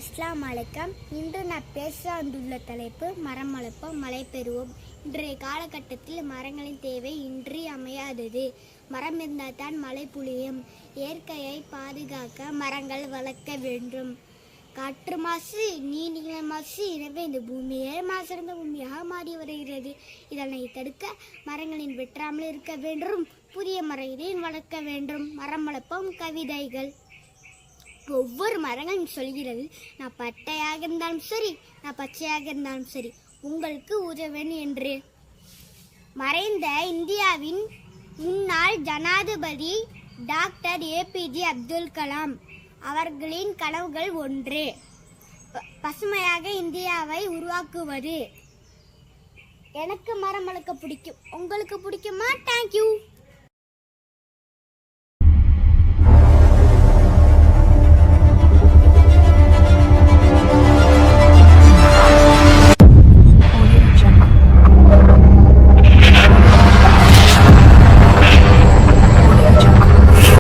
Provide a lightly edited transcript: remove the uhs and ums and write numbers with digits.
அஸ்ஸலாமு அலைக்கும். இன்று நான் பேச வந்துள்ள தலைப்பு மரம் வளர்ப்போம், மழை பெறுவோம். இன்றைய காலகட்டத்தில் மரங்களின் தேவை இன்றியமையாதது. மரம் இருந்தால் தான் மழை பொழியும். இயற்கையை பாதுகாக்க மரங்கள் வளர்க்க வேண்டும். காற்று மாசு, நீர்நிலை மாசு, எனவே இந்த பூமியே மாசிறந்த பூமியாக மாறி வருகிறது. இதனை தடுக்க மரங்களின் வெட்டாமல் இருக்க வேண்டும். புதிய மரங்களின் வளர்க்க வேண்டும். மரம் வளர்ப்போம் கவிதைகள். ஒவ்வொரு மரங்களும் சொல்கிறது, நான் பட்டையாக இருந்தாலும் சரி, நான் பச்சையாக இருந்தாலும் சரி, உங்களுக்கு உதவேன் என்று. மறைந்த இந்தியாவின் முன்னாள் ஜனாதிபதி டாக்டர் ஏபிஜே அப்துல் கலாம் அவர்களின் கனவுகள் ஒன்று, பசுமையாக இந்தியாவை உருவாக்குவது. எனக்கு மரம் வளர்க்க பிடிக்கும். உங்களுக்கு பிடிக்குமா? தேங்க்யூ.